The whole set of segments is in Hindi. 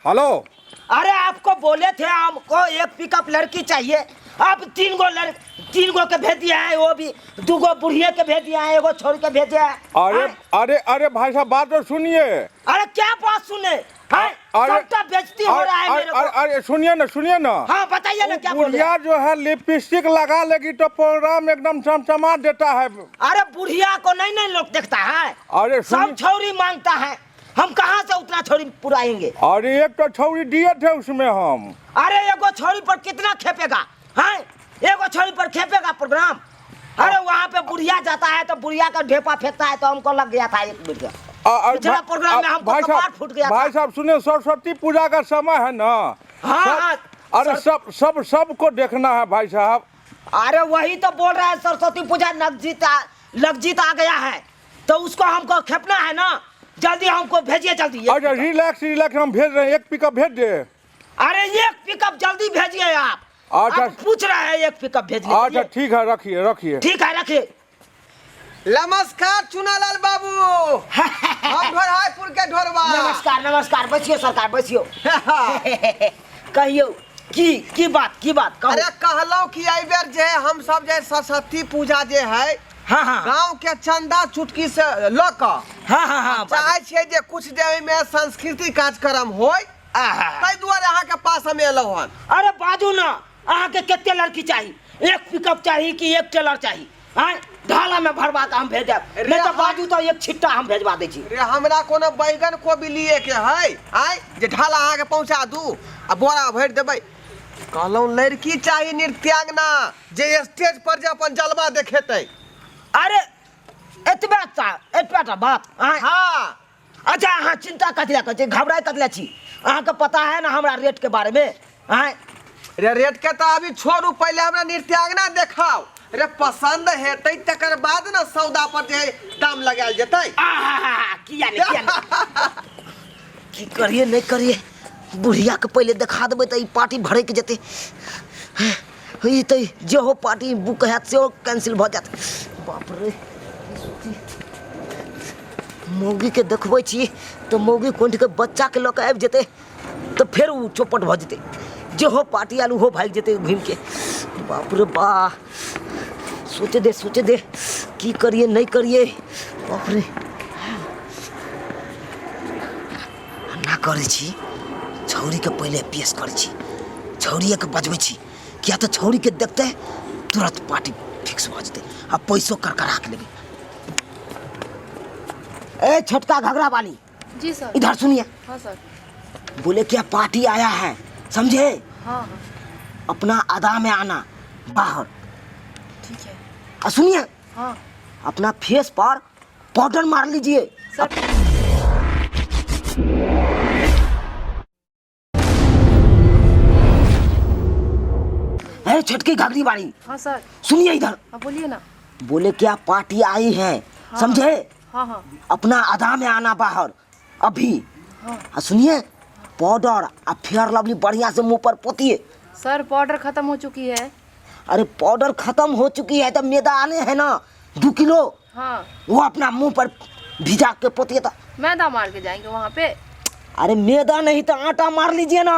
हेलो। अरे आपको बोले थे हमको एक पिकअप लड़की चाहिए, अब तीन गो के भेज दिया है, वो भी 2 गो बुढ़िया के भेज दिया है, 1 गो छोड़ के भेजे है। अरे भाई साहब बात तो सुनिए। अरे क्या बात सुने? सबका बेइज्जती हो रहा है मेरे को। अरे सुनिए ना। हाँ बताइए ना क्या बोले? बुढ़िया जो है लिपस्टिक लगा लेगी तो प्रोग्राम एकदम चमचमा देता है। अरे बुढ़िया को नहीं लोग देखता है, अरे सब छौरी मांगता है, हम कहाँ से उतना छौरी पुराएंगे? अरे एक तो छौरी दिए थे उसमें हम। अरे 1 गो छौरी पर कितना खेपेगा? हाँ 1 गो छौरी पर खेपेगा प्रोग्राम? अरे वहाँ पे बुढ़िया जाता है तो बुढ़िया का ढेपा फेंकता है, तो हमको लग गया था 1 मिनट पिछला प्रोग्राम में हमको कपार फूट गया था। भाई साहब सुनिए, सरस्वती पूजा का समय है ना। हाँ अरे सबको देखना है भाई साहब। अरे वही तो बोल रहा है, सरस्वती पूजा लगजीत आ गया है तो उसको हमको खेपना है ना, जल्दी हमको भेजिए जल्दी। अच्छा रिलैक्स हम भेज रहे हैं, एक पिकअप भेज दे। अरे 1 पिकअप जल्दी भेजिए आप। अच्छा पूछ रहे हैं 1 पिकअप भेजने। अच्छा ठीक है, रखिए। ठीक है रखिए। नमस्कार चुनालाल बाबू। हम ढोरहापुर के ढोरवा। नमस्कार बसियो सरकार बसियो। कहियो की बात कहो। अरे कहलो कि आई बेर जे हम सब जे सरस्वती पूजा जे है, हाँ गांव के चंदा चुटकी से लक हाँ चाहे छे जे कुछ देर में सांस्कृतिक कार्यक्रम होय, ताई दुआरे अहाँ के पास हम एलौ हन। अरे बाजू ना, अहाँ के कितने लड़की चाहिए? 1 पिकअप चाहिए कि 1 टेलर चाहिए? ढाला में भरवा के हम भेजब, नहीं तो बाजू तो 1 छिट्टा हम भेजवा दै छी। रे हमरा कोनो बैगन को भी लिए के है जे ढाला अहाँ के पहुंचा दू आ बोरा भर देबै। कहलौ लड़की चाहिए नृत्यांगना जे स्टेज पर जे अपन जलवा देखेतै। अरे एतबा बात। हाँ अच्छा अहाँ चिंता कथी लए छी, घबराए कथी लए छी? अहाँ के पता है ना हमरा रेट के बारे में। रे रेट के तो अभी छोड़ू, पहले हमरा नृत्यांगना देखाओ। रे पसंद हेतै तकर बाद ना सौदा पर जे दाम लगायल जेतै। किया नहीं की करिए नहीं करिए, बुढ़िया के पहले दिखा देबै तो पार्टी भरे के जेते। जे हो पार्टी बुक हैत से कैंसिल भ जात। बाप रे मौगी के देखबै छी तो मौगी कोंठ के बच्चा के लक आबि जेते तो फिर उ चौपट भ जेते। जे हो पार्टी आलू हो भाग जेते घूम के। बाप रे बा, सोचे दे की करिए नहीं करिए। बाप रे ना करे छी, छौरी के पहले पेश करे छी, छौरी के बजबै छी, किया तो छौरी के देखते तुरंत पार्टी फिक्स भ जेते। अब पैसों करकरा के लेबे। ए छोटका घगरा वाली। जी सर। इधर सुनिए। हाँ सर। बोले क्या पार्टी आया है, समझे? हाँ अपना अदा में आना बाहर। ठीक है। सुनिए। हाँ अपना फेस पर पाउडर मार लीजिए सर। अरे छोटकी घगरी वाली। हाँ सर। सुनिए इधर। हाँ बोलिए ना। बोले क्या पार्टी आई है, हाँ, समझे? हाँ अपना अदा में आना बाहर अभी। हाँ। सुनिए पाउडर और फेयर लवली बढ़िया से मुंह पर पोतिए। सर पाउडर खत्म हो चुकी है। अरे पाउडर खत्म हो चुकी है तो मैदा आने है ना 2 किलो, हाँ वो अपना मुंह पर भिजा के पोतिए। तो मैदा मार के जाएंगे वहाँ पे। अरे मैदा नहीं तो आटा मार लीजिए ना।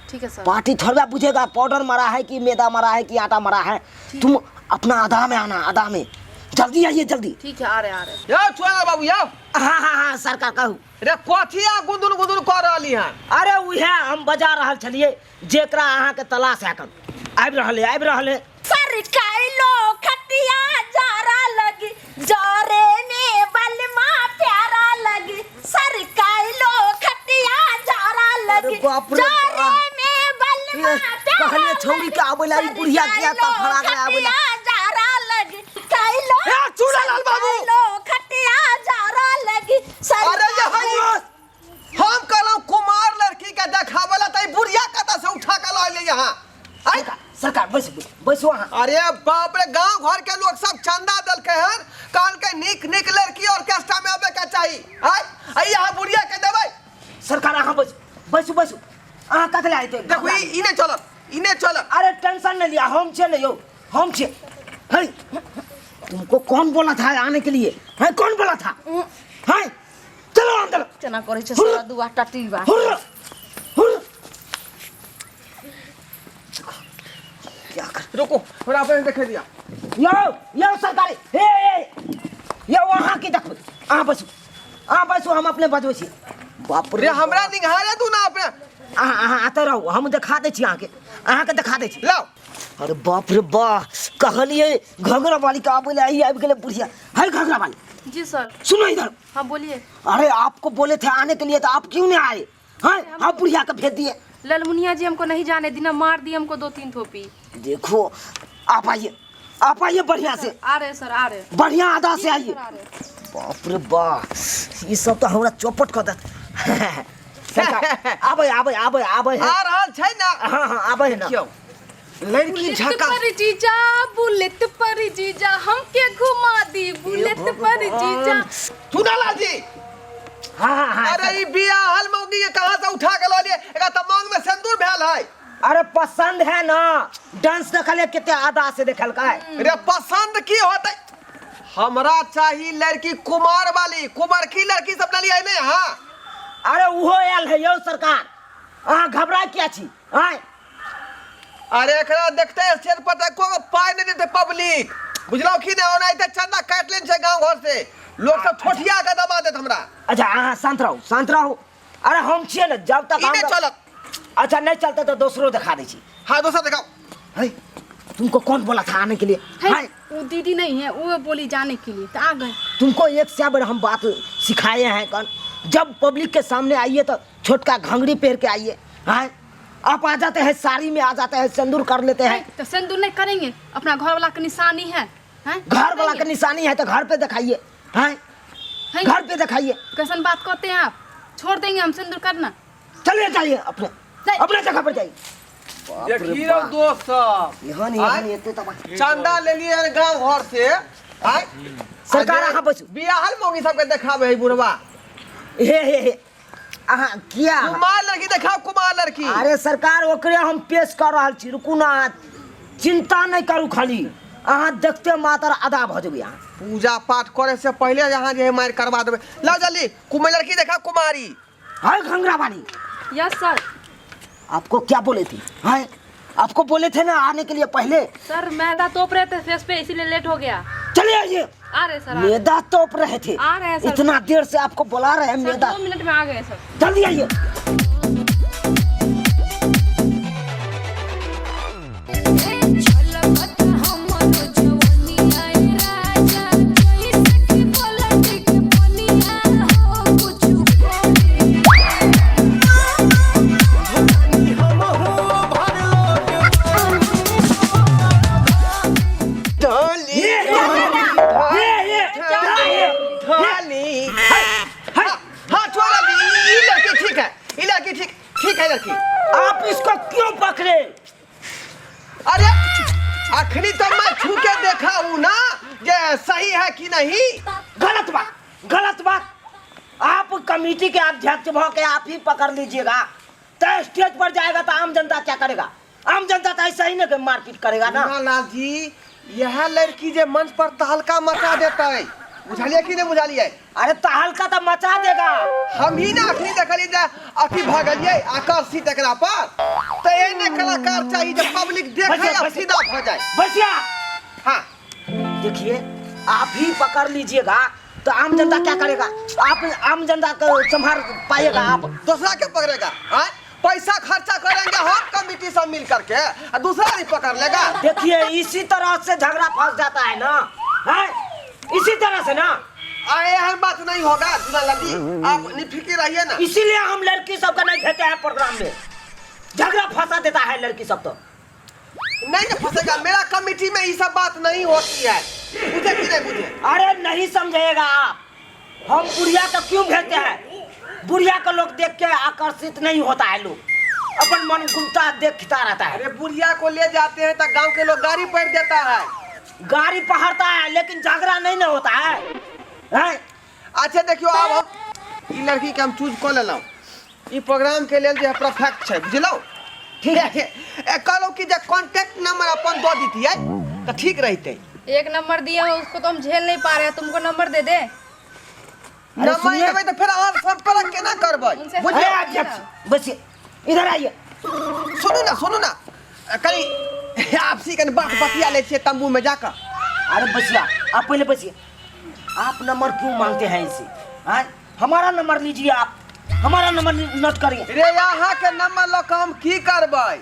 ठीक है सर। पार्टी थोड़ा बुझेगा पाउडर मरा है कि मैदा मरा है कि आटा मरा है। तुम अपना अदा में आना, अदा में जल्दी आइए जल्दी। ठीक है आ रहे यो चुनालाल बाबू यो। हाँ सरकार कहू। रे कथिया गुदुन कर रहली हन? अरे उहे हम बजा रहल छलिए जेकरा अहाँ के तलाश है कन आबि रहले। सरकाइलो खटिया जारा लगी जोरे में बलमा प्यारा लगी। सरकाइलो खटिया जारा लगी जोरे में बलमा प्यारा कहलिए छौरी के आबेला ई बुढ़िया किया त फड़ा के आबेला जारा लगी। काइलो चुनालाल बाबू खटिया जारा लगी। अरे हम कहलौ कुमार लड़की के देखावला तई बुढ़िया कता से उठा के ल ले यहां। सरकार बैसो अहाँ। अरे बाप रे, गांव घर के लोग सब चंदा दल के हन, काल के निक लड़की ऑर्केस्ट्रा में आवे के चाहिए। आई यहां बुढ़िया के देबै। सरकार अहाँ बैसो अहाँ कथले आइ तो देखो इने चलत। अरे टेंशन नहीं लिया, हम छे यो हम छे। है तुमको कौन बोला था आने के लिए? है कौन बोला था? है चलो अंदर। चना करे छे सारा दुआ टटी बा। रुको थोड़ा अपने देखे दिया यो सरकारी ये वहाँ की देखो अहाँ बसू हम अपने बजबै छी बाप रे हमरा निघारे तू ना अपने अहाँ आते रहू हम देखा दै छी अहाँके देखा दै छी लाओ अरे बाप रे वाह कहलिए घघरा वाली का बोले आई आबि गेले बुढ़िया है घघरा वाली जी सर। सुनो इधर हाँ बोलिए। अरे आपको बोले थे आने के लिए तो आप क्यों नहीं आए हैं आप बुढ़िया का भेज दिए ललमुनिया जी हमको नहीं जाने दीना, मार दी हमको 2-3 थोपी। देखो आप आइए बढ़िया से आ रहे सर, आ रहे। बढ़िया अदा से आइए सर, आ रहे। बाप रे वाह ये सब तो हमरा चौपट कर देत आबे आ रहल छै ना हाँ आबे ना क्यों लड़की बुलेट झका पर जीजा, बुलेट पर जीजा, हमके घुमा दी बुलेट पर जीजा। सुनाला जी हाँ अरे ई बियाहल मौगी के कहां से उठा के लालिए एका त मांग में सिंदूर भेल है अरे पसंद है ना डांस देखल कितने आदा से देखल का है रे पसंद की होतै हमरा चाहिए लड़की कुमार वाली कुमार की लड़की सब न लिया नहीं हां अरे उहो आयल है यो सरकार अहाँ घबरा क्या छी आय अरे एकरा देखते स्टेज पर तक को पाई नहीं देते पब्लिक बुझलो की नहीं होना इते चंदा काट लेन छै गांव घर से लोग सब ठोठिया के दबा देत हमरा अच्छा अहाँ शांत रहो अरे हम छिए न जब तक इने चलत अच्छा नहीं चलते तो दूसरों दिखा दे छी हां दूसरा दिखाओ है तुमको कौन बोला था आने के लिए है वो दीदी नहीं है, वो बोली जाने के लिए तो आ गए। तुमको एक से बड़े हम बात सिखाए हैं कौन जब पब्लिक के सामने आइए तो छोटका घंगड़ी पहन के आइए हैं आप आ जाते हैं साड़ी में आ जाते हैं सिंदूर कर लेते हैं तो सिंदूर नहीं करेंगे, अपना घर वाला की निशानी है। घर वाला का निशानी है तो घर पे दिखाइए हैं घर पे दिखाइए कैसन बात करते हैं आप, छोड़ देंगे हम सिंदूर करना। चलिए जाइए अपने जगह पर जाइए देखिए दोस्त सब यहाँ एते तक चंदा ले लिए गांव घर से आय सरकार अहाँ बसू बियाहल मौगी सब के देखावे है बुढ़वा हे अहाँ किया कुमार लड़की देखाओ कुमार लड़की अरे सरकार ओकरे हम पेश कर रहल छी रुकू ना चिंता नहीं करू खाली अहाँ देखते मातर अदा भ जेबे अहाँ पूजा पाठ करे से पहले यहाँ जे मार करवा देबे ला जल्दी कुमार लड़की देखा कुमारी है घंगरा वाली यस सर। आपको क्या बोले थे हैं आपको बोले थे ना आने के लिए पहले सर मैदा तोप रहे थे फेस पे इसीलिए लेट हो गया। चले आइए आ रहे सर, मैदा तोप रहे थे आ रहे हैं सर। इतना देर से आपको बुला रहे हैं सर मैदा 2 मिनट में आ गए सर। जल्दी आइए आप इसको क्यों पकड़े अरे अखनी तो मैं छू के देखा हूँ ना ये सही है कि नहीं। गलत बात आप कमेटी के अध्यक्ष भ के आप ही पकड़ लीजिएगा तो स्टेज पर जाएगा तो आम जनता क्या करेगा आम जनता तो ऐसा ही ना कि मारपीट करेगा ना लाल जी यह लड़की जे मंच पर तहलका मचा देता है बुझलिए कि नहीं बुझलिए अरे तहलका तो मचा देगा हम ही ना अखनी देखलिए जे अथी भगलिए आकर्षित एकरा पर तो एने कलाकार चाहिए जब पब्लिक देखे या सीधा हो जाए बसिया हाँ देखिए आप ही पकड़ लीजिएगा तो आम जनता क्या करेगा आप आम जनता को संभाल पाएगा आप दूसरा के पकड़ेगा हाँ पैसा खर्चा करेंगे हम कमेटी सब मिल करके और दूसरा नहीं पकड़ लेगा। देखिए इसी तरह से झगड़ा फंस जाता है ना है इसी तरह से ना आए हम बात नहीं होगा लदी आप निफिकी रहिए ना इसीलिए हम लड़की सबका नहीं भेजते हैं प्रोग्राम में झगड़ा फंसा देता है लड़की सब तो नहीं ना फंसेगा मेरा कमेटी में ये सब बात नहीं होती है बुझे कि नहीं बुझे अरे नहीं समझेगा आप हम बुढ़िया को क्यों भेजते हैं बुढ़िया को लोग देख के आकर्षित नहीं होता है लोग अपन मन गुमता देखता रहता है अरे बुढ़िया को ले जाते हैं तो गांव के लोग गाड़ी पड़ देता है गाड़ी पहाड़ता है लेकिन झगड़ा नहीं ना होता है हैं? अच्छा देखियो अब हम ये लड़की के हम चूज कर लेलो ये प्रोग्राम के लिए जो परफेक्ट है बुझलो ठीक है कहलो कि जे कांटेक्ट नंबर अपन दो दी है तो ठीक रहते। एक नंबर दिया है उसको तो हम झेल नहीं पा रहे, तुमको नंबर दे दे। नंबर देबै तो फिर और संपर्क केना करबै बुझिए अध्यक्ष बस इधर आइए सुनो ना कहीं आपसी के बात बतिया ले छिए तंबू में जाकर। अरे बचिया आप पहले बचिए, आप नंबर क्यों मांगते हैं इसे? हाँ हमारा नंबर लीजिए, आप हमारा नंबर नोट करिए। रे यहाँ के नंबर लो हम की करबै?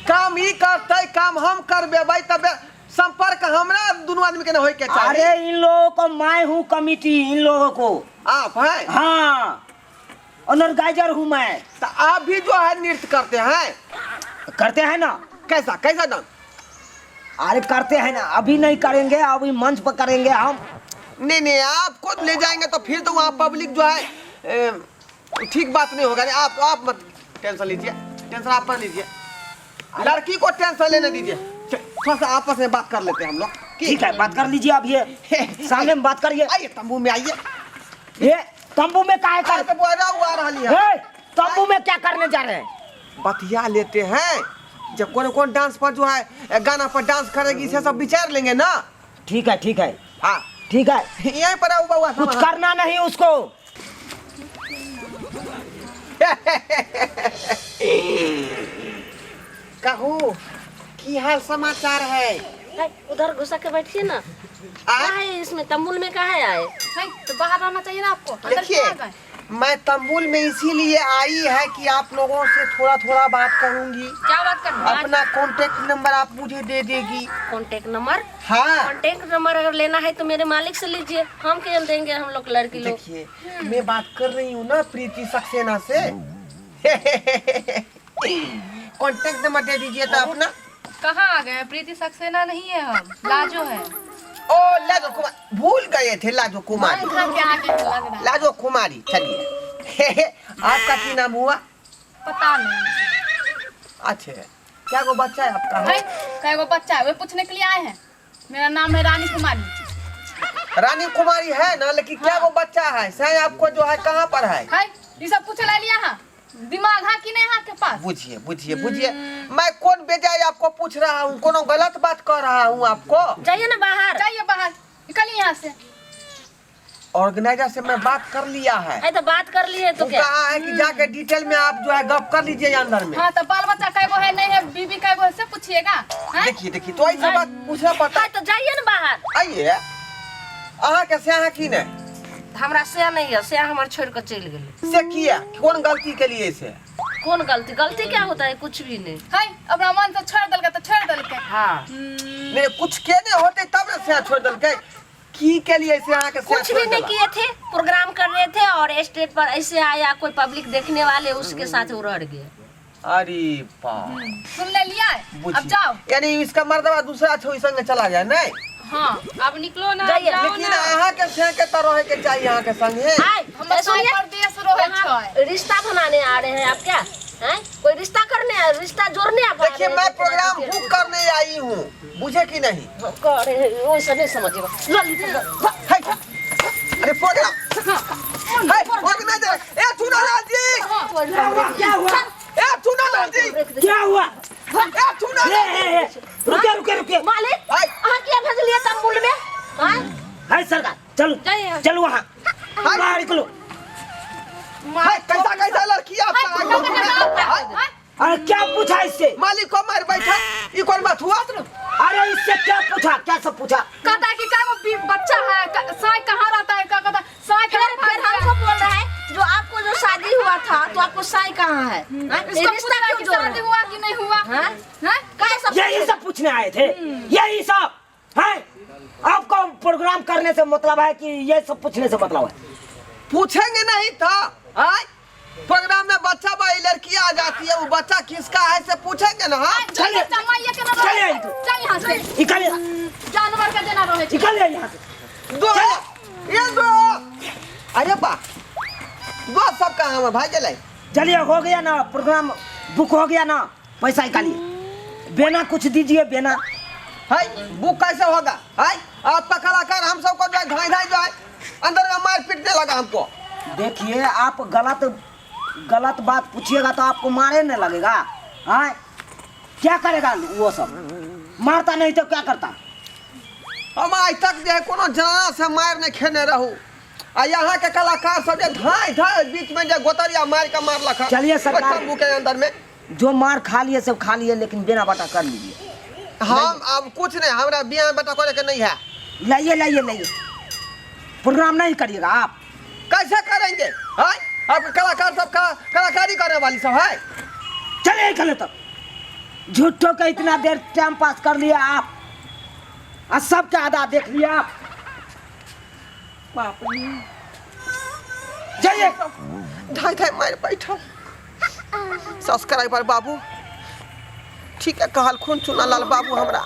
काम ही करते, काम हम करबे तब संपर्क हमरा दोनों आदमी के न होय के चाहिए। अरे इन लोगों को मैं हूँ कमिटी, इन लोगों को आप हैं? हाँ ऑर्गेनाइजर हूँ मैं। तो आप भी जो है नृत्य करते हैं? करते हैं ना। कैसा कैसा डांस? अरे करते हैं ना, अभी नहीं करेंगे, अभी मंच पर करेंगे हम। नहीं आपको ले जाएंगे तो फिर तो वहाँ पब्लिक जो है ठीक बात नहीं होगा। आप मत टेंशन लीजिए, टेंशन आप मत लीजिए, लड़की को टेंशन लेने दीजिए। थोड़ा सा आपस में बात कर लेते हैं हम लोग। ठीक है बात कर लीजिए, अब ये सामने में बात करिए। आइए तंबू में आइए। ये तंबू में काहे कर तो बोला हुआ रही है। तंबू में क्या करने जा रहे हैं? बतिया लेते हैं, जब कौन डांस पर जो है गाना पर डांस करेगी से सब विचार लेंगे ना। ठीक है ठीक है हाँ ठीक है, यहीं पर आओ बाबा, कुछ करना नहीं उसको। कहू की हाल समाचार है? उधर घुसा के बैठिए ना। क्या है इसमें तंबुल में? क्या है आए? नहीं तो बाहर रहना चाहिए ना आपको। अंदर देखिए क्यों आ गए? मैं तंबुल में इसीलिए आई है कि आप लोगों से थोड़ा बात करूंगी। क्या बात करना? अपना कांटेक्ट नंबर आप मुझे दे देगी? Contact number? हाँ कांटेक्ट नंबर अगर लेना है तो मेरे मालिक से लीजिए, हम क्या देंगे, हम लोग लड़की लोग। देखिए मैं बात कर रही हूँ ना प्रीति सक्सेना से। कांटेक्ट नंबर दे दीजिए तो अपना। कहाँ आ गए? प्रीति सक्सेना नहीं है, हम लाजो है। ओ लाजो कुमार, भूल गए थे लाजो कुमारी। इधर क्या आ गए लग रहा है। लाजो कुमारी चलिए। आपका की नाम हुआ? पता नहीं। अच्छा क्या वो बच्चा है आपका? है कई वो बच्चा है, वे पूछने के लिए आए हैं। मेरा नाम है रानी कुमारी। रानी कुमारी है ना, लेकिन क्या वो बच्चा है? सही आपको जो है कहाँ पर है? ये सब पूछ ले लिया है, दिमाग है कि नहीं है आपके पास? बुझिए बुझिए बुझिए, मैं कौन बेजाय आपको पूछ रहा हूँ, कोनो गलत बात कर रहा हूँ आपको? जाइए ना बाहर। जाइए बाहर, निकलिए यहाँ से। ऑर्गेनाइजर से मैं बात कर लिया है। तो बात कर लिए तो वो क्या? कहा है कि जाके डिटेल में आप जो है गप कर लीजिए अंदर में। हाँ तो बाल बच्चा कई गो है नहीं है, बीबी कई गो है, से पूछिएगा। देखिए तो ऐसा बात पूछना पड़ता है। तो जाइए ना बाहर। आइए अहाँ के से की ने हमरा से नहीं है, से हमारे छोड़ कर चल गए। से किया कौन गलती के लिए से? कौन गलती? गलती क्या होता है? कुछ भी नहीं। है अपना मन से छोड़ दल के तो छोड़ दल के। हाँ नहीं कुछ के नहीं होते तब ना से छोड़ दल के की के लिए से आके से कुछ भी नहीं किए थे, प्रोग्राम कर रहे थे और स्टेज पर ऐसे आया कोई पब्लिक देखने वाले, उसके साथ वो रह गए। अरे बाप, सुन ले लिया है, अब जाओ। यानी इसका मर्दबा दूसरा छोरी संग चला गया नहीं? हाँ अब निकलो ना, जाइए, जाओ लेकिन ना। अहाँ के से के तरह के चाहिए अहाँ के संगे। हम परदेश रोहे छै। रिश्ता बनाने आ रहे हैं आप क्या? हैं? कोई रिश्ता करने, रिश्ता जोड़ने आप आ देखिए रहे मैं हैं? प्रोग्राम बुक करने आई हूँ, बुझे कि नहीं? वैसा नहीं समझिएगा। अरे प्रोग्राम ऑर्गेनाइजर ए चुनालाल जी, क्या हुआ? ए चुनालाल जी, क्या हुआ? ए चुनालाल जी, रुके मालिक हाँ क्या भेज लिया तंबुल में? हाँ? है सरकार, चलो चलो वहाँ बाहर निकलो। हाय कैसा लड़की आपका? अरे क्या पूछा इससे? मालिक को मार बैठा, ये कौन बात हुआ? अरे इससे क्या पूछा? क्या सब पूछा? कहता है कि क्या वो बच्चा है, साई कहाँ रहता है? कहता साई फिर हमको बोल रहा है जो आपको जो शादी हुआ था तो आपको साई कहाँ है? इसको रिश्ता पूछा क्यों कि जोड़ रहे शादी हैं? हुआ कि नहीं हुआ? हाँ? हैं? क्या सब यही सब पूछने आए थे, यही सब है। आपको प्रोग्राम करने से मतलब है कि ये सब पूछने से मतलब है? पूछेंगे नहीं था। हाय प्रोग्राम में बच्चा भाई लड़की आ जाती है, वो बच्चा किसका है से पूछेंगे ना। हाँ चलिए, चमाइया के ना चलिए, रहे। चल यहाँ से, निकलिए, जानवर का देना रहे। निकलिए यहाँ से। दो ये दो, अरे बा दो सब कहाँ है भाई? चले चलिए हो गया ना, प्रोग्राम बुक हो गया ना, पैसा निकालिए, बेना कुछ दीजिए बेना। हाय बुक कैसे होगा? हाय आपका कलाकार हम सबको जो है ढाई जो है अंदर में मार पीटने लगा हमको। देखिए आप गलत बात पूछिएगा तो आपको मारे नहीं लगेगा। हाँ क्या करेगा वो सब? मारता नहीं तो क्या करता? हम आज तक जो है कोनो जना से मार नहीं खेने रहू, आ यहाँ के कलाकार सब जो धाई बीच में जो गोतरिया मार के मार लखा। चलिए सरकार। तंबू के अंदर में जो मार खा लिए सब खा लिए, लेकिन बिना बटा कर लीजिए। हम अब कुछ नहीं, हमरा बिया में बेटा करे के नहीं है। लाइए लाइए लाइए, प्रोग्राम नहीं करिएगा आप। कैसे करेंगे? हाय अब कलाकार सब कलाकारी करने वाली सब है। चले चले तब झूठों का इतना देर टाइम पास कर लिया आप, और सबका आधा देख लिया आप। बाप रे, जाइए। धाई धाई मार बैठो। सब्सक्राइबर बाबू ठीक है कहल खून चुना लाल बाबू हमरा।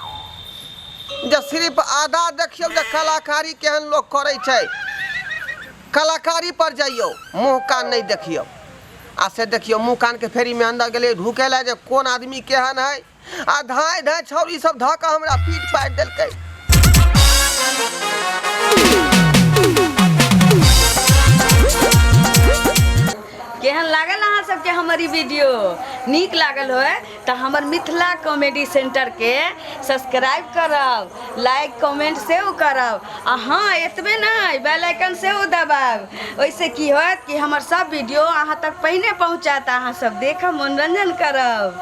जब सिर्फ आधा देखियो जे कलाकारी केहन लोग करे छै, कलाकारी पर जाइयो, मुँह कान नहीं देखियो। आ से देखियो मुँह कान के फेरी में अंदर गेले ढुके ला जे कौन आदमी केहन है। आ धाय धाय छौरी सब धऽ कऽ हमरा पीठ फाड़ि देलकै। केहन लागल अहाँ सबके हमारी वीडियो? नीक लागल हो तो हमर मिथिला कॉमेडी सेंटर के सब्सक्राइब करब, लाइक कमेंट सेहो करब, आ हाँ एतबे नहीं बेल आइकन सेहो दबाब। ओइसे की होत कि हमर सब वीडियो अहाँ तक पहिने पहुँचात, अहाँ सब देखब, मनोरंजन करब।